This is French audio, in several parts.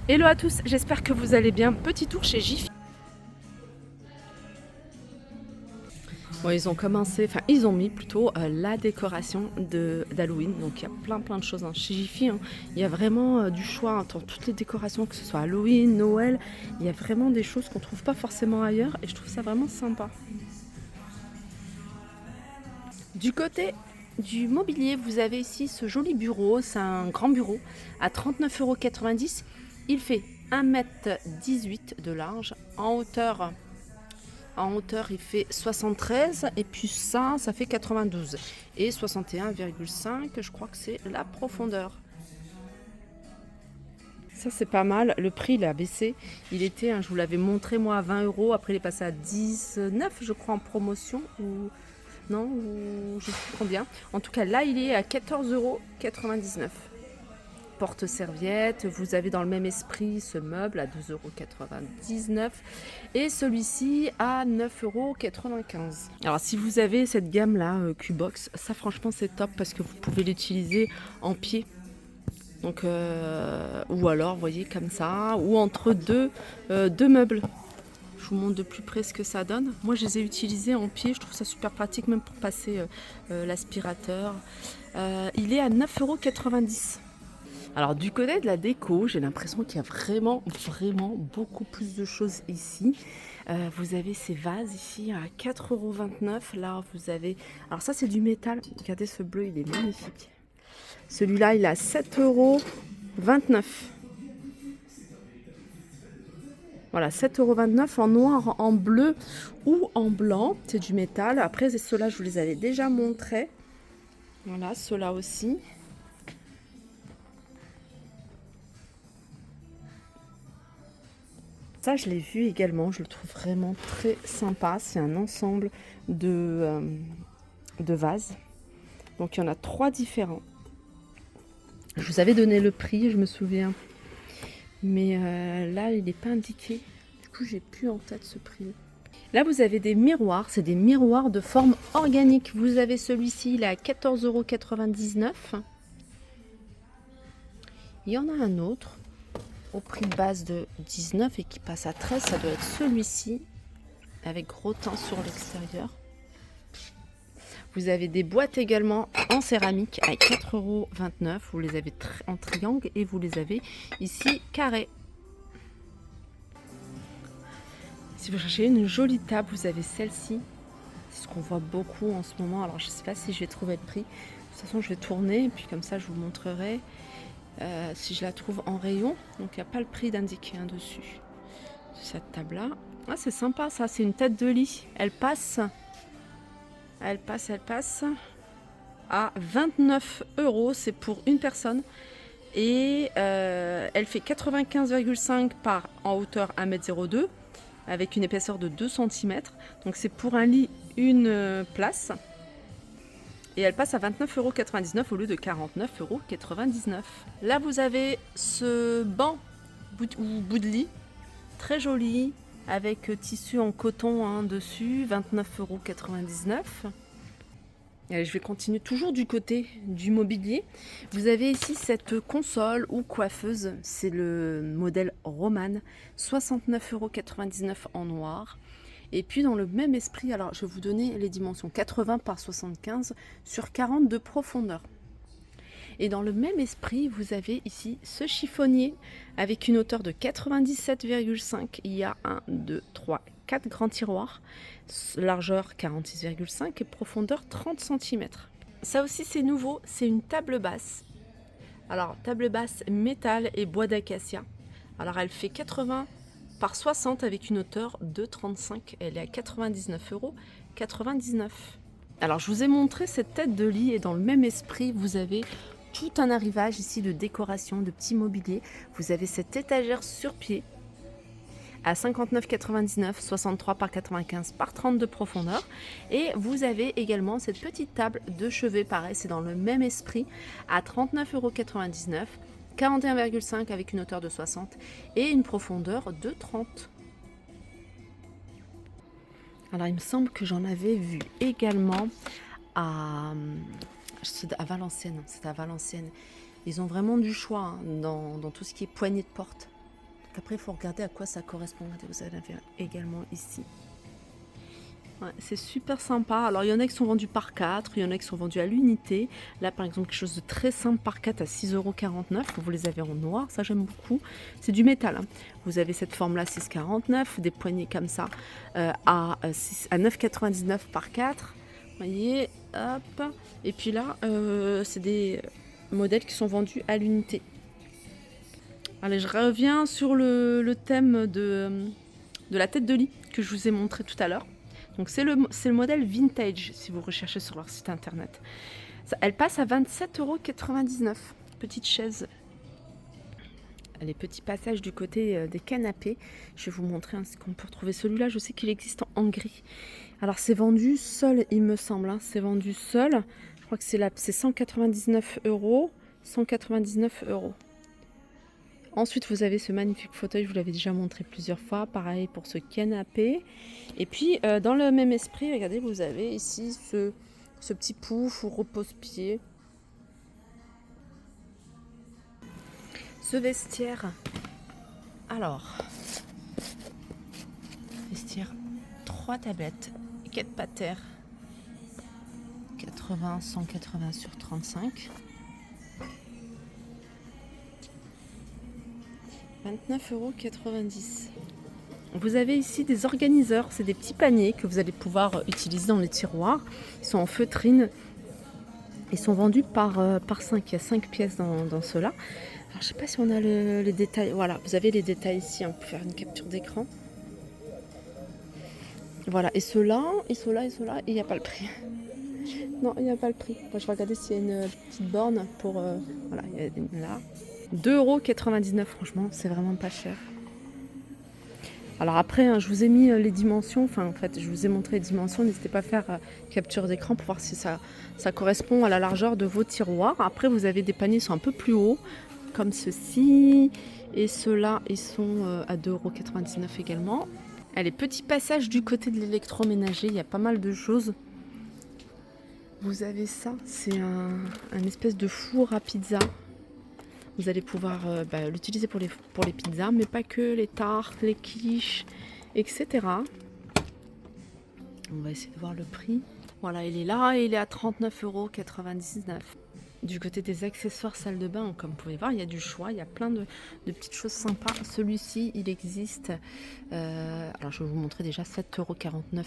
Hello à tous, j'espère que vous allez bien. Petit tour chez Jiffy. Bon, ils ont commencé, enfin ils ont mis plutôt la décoration d'Halloween. Donc il y a plein de choses chez Jiffy. Il y a vraiment du choix dans toutes les décorations, que ce soit Halloween, Noël. Il y a vraiment des choses qu'on ne trouve pas forcément ailleurs et je trouve ça vraiment sympa. Du côté du mobilier, vous avez ici ce joli bureau. C'est un grand bureau à 39,90 €. Il fait 1,18 m de large. En hauteur, il fait 73 et puis ça fait 92. Et 61,5, je crois que c'est la profondeur. Ça, c'est pas mal. Le prix, il a baissé. Il était, je vous l'avais montré moi, à 20 €. Après, il est passé à 19, je crois, en promotion. Ou non, ou je sais plus combien. En tout cas, là, il est à 14,99 €. Porte-serviette, vous avez dans le même esprit ce meuble à 2,99 € et celui-ci à 9,95 €. Alors si vous avez cette gamme là Qbox, ça franchement c'est top parce que vous pouvez l'utiliser en pied. Donc ou alors vous voyez comme ça, ou entre deux meubles. Je vous montre de plus près ce que ça donne. Moi je les ai utilisés en pied, je trouve ça super pratique même pour passer l'aspirateur. Il est à 9,90 €. Alors du côté de la déco, j'ai l'impression qu'il y a vraiment beaucoup plus de choses ici. Vous avez ces vases ici à 4,29 €. Là, vous avez... Alors ça, c'est du métal. Regardez ce bleu, il est magnifique. Celui-là, il est à 7,29 €. Voilà, 7,29 € en noir, en bleu ou en blanc. C'est du métal. Après, ceux-là, je vous les avais déjà montrés. Voilà, ceux-là aussi. Ça, je l'ai vu également, je le trouve vraiment très sympa. C'est un ensemble de vases. Donc, il y en a 3 différents. Je vous avais donné le prix, je me souviens. Mais là, il n'est pas indiqué. Du coup, j'ai plus en tête ce prix. Là, vous avez des miroirs. C'est des miroirs de forme organique. Vous avez celui-ci, il est à 14,99 €. Il y en a un autre au prix de base de 19 et qui passe à 13, ça doit être celui-ci, avec gros teint sur l'extérieur. Vous avez des boîtes également en céramique à 4,29 €. Vous les avez en triangle et vous les avez ici carrés. Si vous cherchez une jolie table, vous avez celle-ci. C'est ce qu'on voit beaucoup en ce moment. Alors je ne sais pas si je vais trouver le prix. De toute façon, je vais tourner et puis comme ça, je vous montrerai. Si je la trouve en rayon, donc il n'y a pas le prix d'indiqué dessus. Cette table là, ah, c'est sympa ça, c'est une tête de lit, elle passe à 29 €, c'est pour une personne et elle fait 95,5 par en hauteur 1,02 m avec une épaisseur de 2 cm, donc c'est pour un lit une place. Et elle passe à 29,99 € au lieu de 49,99 €. Là, vous avez ce banc ou bout de lit, très joli, avec tissu en coton dessus, 29,99 €. Allez, je vais continuer toujours du côté du mobilier. Vous avez ici cette console ou coiffeuse, c'est le modèle Roman, 69,99 € en noir. Et puis dans le même esprit, alors je vais vous donner les dimensions, 80 par 75 sur 40 de profondeur. Et dans le même esprit, vous avez ici ce chiffonnier avec une hauteur de 97,5. Il y a 1, 2, 3, 4 grands tiroirs, largeur 46,5 et profondeur 30 cm. Ça aussi c'est nouveau, c'est une table basse. Alors table basse métal et bois d'acacia. Alors elle fait 80 par 60 avec une hauteur de 35. Elle est à 99,99 €. Alors je vous ai montré cette tête de lit et dans le même esprit, vous avez tout un arrivage ici de décoration, de petits mobiliers. Vous avez cette étagère sur pied à 59,99, 63 par 95 par 30 de profondeur. Et vous avez également cette petite table de chevet, pareil, c'est dans le même esprit, à 39,99 €. 41,5 avec une hauteur de 60 et une profondeur de 30. Alors il me semble que j'en avais vu également à Valenciennes. C'est à Valenciennes. Ils ont vraiment du choix dans tout ce qui est poignée de porte. qu'après il faut regarder à quoi ça correspond. Regardez, vous en avez également ici. Ouais, c'est super sympa. Alors il y en a qui sont vendus par 4, il y en a qui sont vendus à l'unité. Là par exemple quelque chose de très simple par 4 à 6,49 €. Vous les avez en noir, ça j'aime beaucoup. C'est du métal, hein. Vous avez cette forme là 6,49 €, des poignées comme ça à 9,99 € par 4. Vous voyez, hop. Et puis là c'est des modèles qui sont vendus à l'unité. Allez, je reviens sur le thème de la tête de lit que je vous ai montré tout à l'heure. Donc c'est le modèle vintage si vous recherchez sur leur site internet. Elle passe à 27,99 €. Petite chaise. Les petits passages du côté des canapés. Je vais vous montrer ce qu'on peut retrouver. Celui-là, je sais qu'il existe en gris. Alors c'est vendu seul, il me semble. Hein. C'est vendu seul. Je crois que c'est 199 €. 199 €. Ensuite, vous avez ce magnifique fauteuil, je vous l'avais déjà montré plusieurs fois. Pareil pour ce canapé. Et puis, dans le même esprit, regardez, vous avez ici ce petit pouf ou repose-pied. Ce vestiaire. Alors, vestiaire 3 tablettes, 4 patères, 80, 180 sur 35. 29,90 €. Vous avez ici des organiseurs, c'est des petits paniers que vous allez pouvoir utiliser dans les tiroirs. Ils sont en feutrine. Ils sont vendus par 5. Il y a 5 pièces dans ceux-là. Alors je ne sais pas si on a les détails. Voilà, vous avez les détails ici. On peut faire une capture d'écran. Voilà, et ceux-là, et ceux-là, et ceux-là, il n'y a pas le prix. Non, il n'y a pas le prix. Moi, je vais regarder s'il y a une petite borne pour... voilà, il y a une là. 2,99 €, franchement, c'est vraiment pas cher. Alors après, hein, je vous ai mis les dimensions, enfin en fait, je vous ai montré les dimensions. N'hésitez pas à faire capture d'écran pour voir si ça correspond à la largeur de vos tiroirs. Après, vous avez des paniers qui sont un peu plus hauts, comme ceux-ci. Et ceux-là, ils sont à 2,99 € également. Allez, petit passage du côté de l'électroménager, il y a pas mal de choses. Vous avez ça, c'est un espèce de four à pizza. Vous allez pouvoir l'utiliser pour les pizzas, mais pas que, les tartes, les quiches, etc. On va essayer de voir le prix. Voilà, il est là et il est à 39,99 €. Du côté des accessoires salle de bain, comme vous pouvez voir, il y a du choix, il y a plein de petites choses sympas. Celui-ci, il existe, alors je vais vous montrer déjà 7,49 €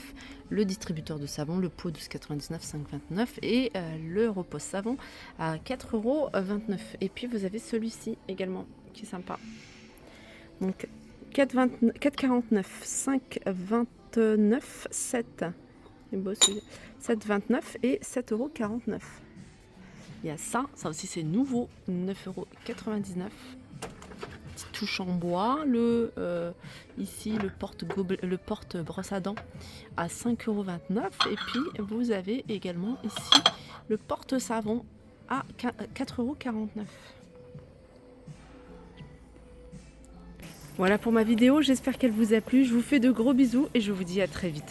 le distributeur de savon, le pot 12,99 €, 5,29 € et le repose-savon à 4,29 €. Et puis vous avez celui-ci également, qui est sympa. Donc 4,49 €, 5,29 €, 7. C'est beau celui-là. 7,29 € et 7,49 €. Il y a ça aussi c'est nouveau, 9,99 €. Petite touche en bois, ici le porte brosse à dents à 5,29 € et puis vous avez également ici le porte savon à 4,49 €. Voilà pour ma vidéo, j'espère qu'elle vous a plu, je vous fais de gros bisous et je vous dis à très vite.